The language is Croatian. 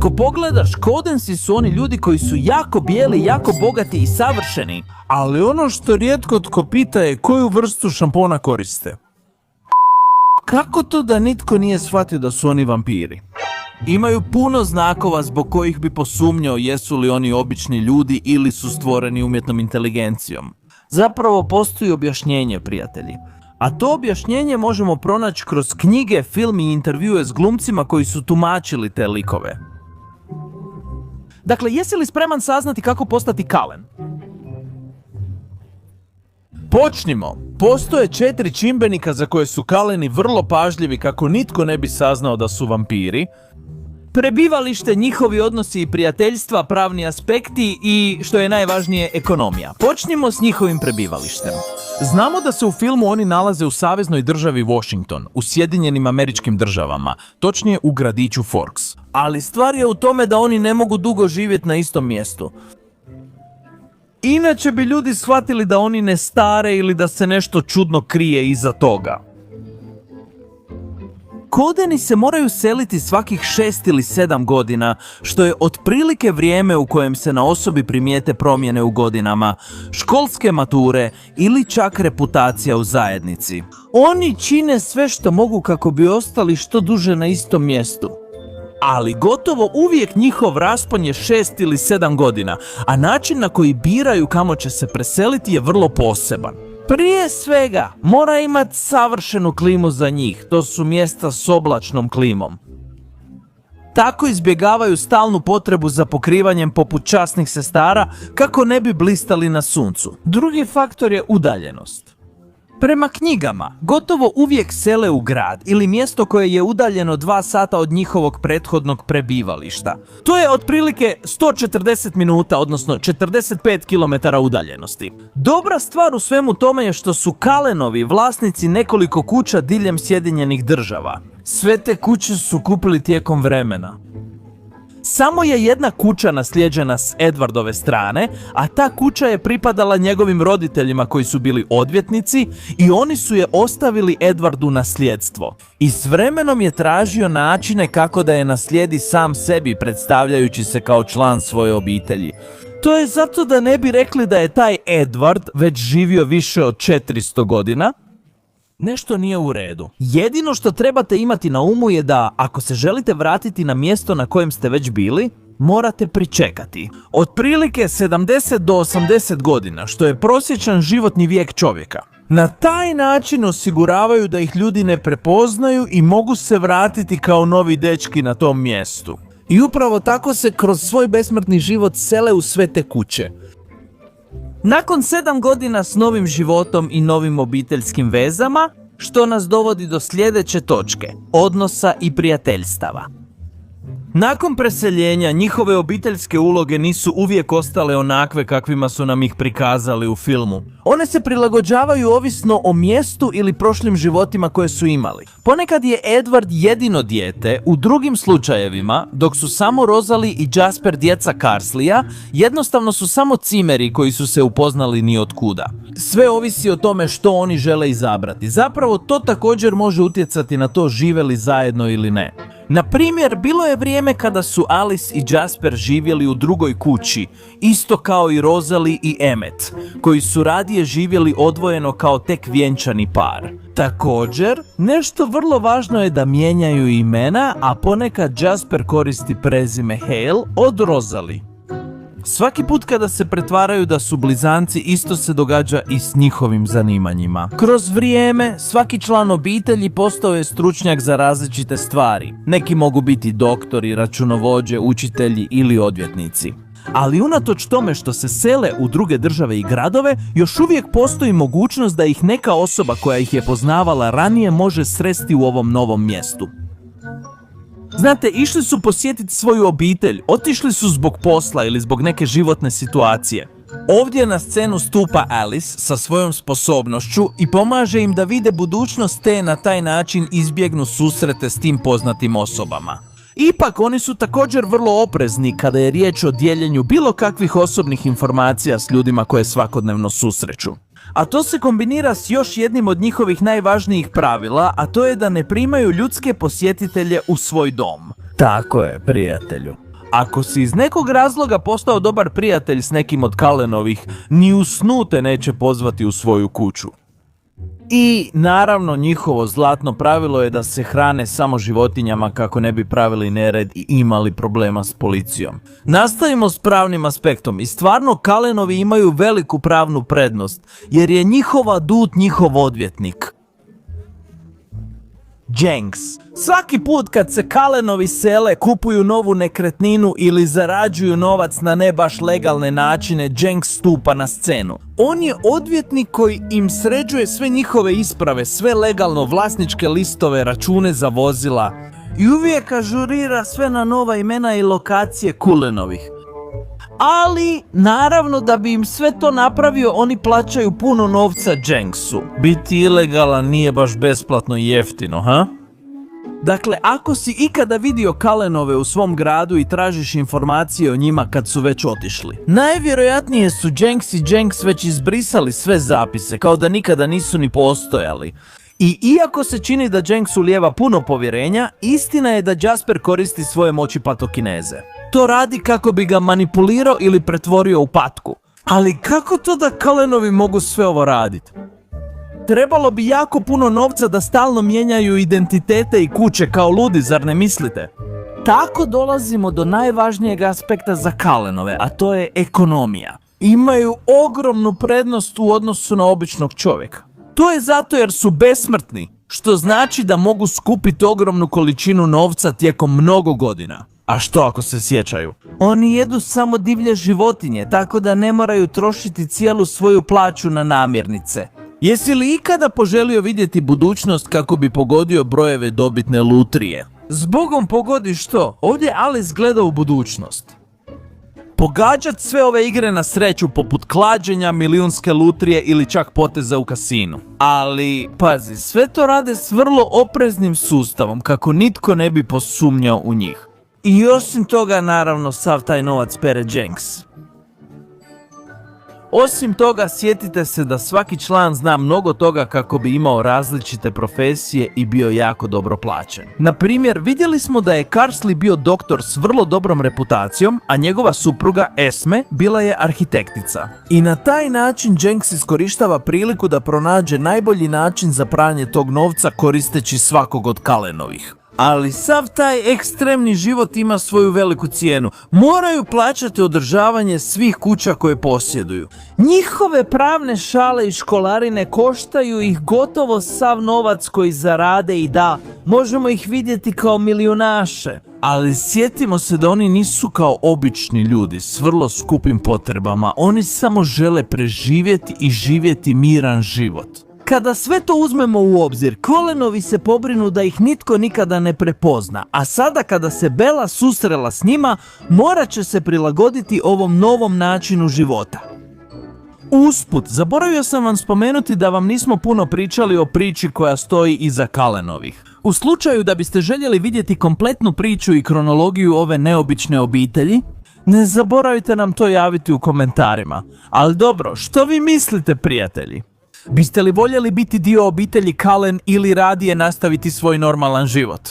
Ako pogledaš, Codensi su oni ljudi koji su jako bijeli, jako bogati i savršeni. Ali ono što rijetko tko pita je koju vrstu šampona koriste. Kako to da nitko nije shvatio da su oni vampiri? Imaju puno znakova zbog kojih bi posumnjao jesu li oni obični ljudi ili su stvoreni umjetnom inteligencijom. Zapravo postoji objašnjenje, prijatelji. A to objašnjenje možemo pronaći kroz knjige, film i intervjue s glumcima koji su tumačili te likove. Dakle, jesi li spreman saznati kako postati Kalen? Počnimo. Postoje 4 čimbenika za koje su Kaleni vrlo pažljivi kako nitko ne bi saznao da su vampiri. Prebivalište, njihovi odnosi i prijateljstva, pravni aspekti i, što je najvažnije, ekonomija. Počnimo s njihovim prebivalištem. Znamo da se u filmu oni nalaze u saveznoj državi Washington, u Sjedinjenim Američkim Državama, točnije u gradiću Forks. Ali stvar je u tome da oni ne mogu dugo živjeti na istom mjestu. Inače bi ljudi shvatili da oni ne stare ili da se nešto čudno krije iza toga. Kodeni se moraju seliti svakih 6 ili 7 godina, što je otprilike vrijeme u kojem se na osobi primijete promjene u godinama, školske mature ili čak reputacija u zajednici. Oni čine sve što mogu kako bi ostali što duže na istom mjestu. Ali gotovo uvijek njihov raspon je 6 ili 7 godina, a način na koji biraju kamo će se preseliti je vrlo poseban. Prije svega, mora imati savršenu klimu za njih, to su mjesta s oblačnom klimom. Tako izbjegavaju stalnu potrebu za pokrivanjem poput časnih sestara kako ne bi blistali na suncu. Drugi faktor je udaljenost. Prema knjigama, gotovo uvijek sele u grad ili mjesto koje je udaljeno 2 sata od njihovog prethodnog prebivališta. To je otprilike 140 minuta, odnosno 45 km udaljenosti. Dobra stvar u svemu tome je što su Kalenovi vlasnici nekoliko kuća diljem Sjedinjenih Država. Sve te kuće su kupili tijekom vremena. Samo je jedna kuća naslijeđena s Edwardove strane, a ta kuća je pripadala njegovim roditeljima koji su bili odvjetnici i oni su je ostavili Edwardu na nasljedstvo. I s vremenom je tražio načine kako da je naslijedi sam sebi, predstavljajući se kao član svoje obitelji. To je zato da ne bi rekli da je taj Edward već živio više od 400 godina. Nešto nije u redu. Jedino što trebate imati na umu je da, ako se želite vratiti na mjesto na kojem ste već bili, morate pričekati. Otprilike 70 do 80 godina, što je prosječan životni vijek čovjeka. Na taj način osiguravaju da ih ljudi ne prepoznaju i mogu se vratiti kao novi dečki na tom mjestu. I upravo tako se kroz svoj besmrtni život sele u sve te kuće. Nakon 7 godina s novim životom i novim obiteljskim vezama, što nas dovodi do sljedeće točke, odnosa i prijateljstava. Nakon preseljenja, njihove obiteljske uloge nisu uvijek ostale onakve kakvima su nam ih prikazali u filmu. One se prilagođavaju ovisno o mjestu ili prošlim životima koje su imali. Ponekad je Edward jedino dijete, u drugim slučajevima, dok su samo Rosalie i Jasper djeca Carsleya, jednostavno su samo cimeri koji su se upoznali ni od kuda. Sve ovisi o tome što oni žele izabrati. Zapravo to također može utjecati na to žive li zajedno ili ne. Na primjer, bilo je vrijeme kada su Alice i Jasper živjeli u drugoj kući, isto kao i Rosalie i Emmet, koji su radije živjeli odvojeno kao tek vjenčani par. Također, nešto vrlo važno je da mijenjaju imena, a ponekad Jasper koristi prezime Hale od Rosalie. Svaki put kada se pretvaraju da su blizanci, isto se događa i s njihovim zanimanjima. Kroz vrijeme, svaki član obitelji postao je stručnjak za različite stvari. Neki mogu biti doktori, računovođe, učitelji ili odvjetnici. Ali unatoč tome što se sele u druge države i gradove, još uvijek postoji mogućnost da ih neka osoba koja ih je poznavala ranije može sresti u ovom novom mjestu. Znate, išli su posjetiti svoju obitelj, otišli su zbog posla ili zbog neke životne situacije. Ovdje na scenu stupa Alice sa svojom sposobnošću i pomaže im da vide budućnost te na taj način izbjegnu susrete s tim poznatim osobama. Ipak oni su također vrlo oprezni kada je riječ o dijeljenju bilo kakvih osobnih informacija s ljudima koje svakodnevno susreću. A to se kombinira s još jednim od njihovih najvažnijih pravila, a to je da ne primaju ljudske posjetitelje u svoj dom. Tako je, prijatelju. Ako si iz nekog razloga postao dobar prijatelj s nekim od Kalenovih, ni u snu te neće pozvati u svoju kuću. I naravno njihovo zlatno pravilo je da se hrane samo životinjama kako ne bi pravili nered i imali problema s policijom. Nastavimo s pravnim aspektom i stvarno Kalenovi imaju veliku pravnu prednost jer je njihova dud njihov odvjetnik. Jenks. Svaki put kad se Kalenovi sele, kupuju novu nekretninu ili zarađuju novac na ne baš legalne načine, Jenks stupa na scenu. On je odvjetnik koji im sređuje sve njihove isprave, sve legalno, vlasničke listove, račune za vozila i uvijek ažurira sve na nova imena i lokacije Kulenovih. Ali, naravno da bi im sve to napravio, oni plaćaju puno novca Jenksu. Biti ilegalan nije baš besplatno i jeftino, ha? Dakle, ako si ikada vidio Kalenove u svom gradu i tražiš informacije o njima kad su već otišli, najvjerojatnije su Jenks i Jenks već izbrisali sve zapise, kao da nikada nisu ni postojali. I iako se čini da Jenks ulijeva puno povjerenja, istina je da Jasper koristi svoje moći patokineze. To radi kako bi ga manipulirao ili pretvorio u patku. Ali kako to da Kalenovi mogu sve ovo raditi? Trebalo bi jako puno novca da stalno mijenjaju identitete i kuće kao ludi, zar ne mislite? Tako dolazimo do najvažnijeg aspekta za Kalenove, a to je ekonomija. Imaju ogromnu prednost u odnosu na običnog čovjeka. To je zato jer su besmrtni, što znači da mogu skupiti ogromnu količinu novca tijekom mnogo godina. A što ako se sjećaju? Oni jedu samo divlje životinje, tako da ne moraju trošiti cijelu svoju plaću na namirnice. Jesi li ikada poželio vidjeti budućnost kako bi pogodio brojeve dobitne lutrije? Zbogom pogodi što? Ovdje Alice gleda u budućnost. Pogađat sve ove igre na sreću poput klađenja, milijunske lutrije ili čak poteza u kasinu. Ali, pazi, sve to rade s vrlo opreznim sustavom kako nitko ne bi posumnjao u njih. I osim toga, naravno, sav taj novac pere Jenks. Osim toga, sjetite se da svaki član zna mnogo toga kako bi imao različite profesije i bio jako dobro plaćen. Na primjer, vidjeli smo da je Karsley bio doktor s vrlo dobrom reputacijom, a njegova supruga Esme bila je arhitektica. I na taj način Jenks iskorištava priliku da pronađe najbolji način za pranje tog novca koristeći svakog od Kalenovih. Ali sav taj ekstremni život ima svoju veliku cijenu. Moraju plaćati održavanje svih kuća koje posjeduju. Njihove pravne šale i školarine koštaju ih gotovo sav novac koji zarade i da, možemo ih vidjeti kao milijunaše. Ali sjetimo se da oni nisu kao obični ljudi s vrlo skupim potrebama. Oni samo žele preživjeti i živjeti miran život. Kada sve to uzmemo u obzir, Kalenovi se pobrinu da ih nitko nikada ne prepozna, a sada kada se Bella susrela s njima, morat će se prilagoditi ovom novom načinu života. Usput, zaboravio sam vam spomenuti da vam nismo puno pričali o priči koja stoji iza Kalenovih. U slučaju da biste željeli vidjeti kompletnu priču i kronologiju ove neobične obitelji, ne zaboravite nam to javiti u komentarima. Ali dobro, što vi mislite, prijatelji? Biste li voljeli biti dio obitelji Kalen ili radije nastaviti svoj normalan život?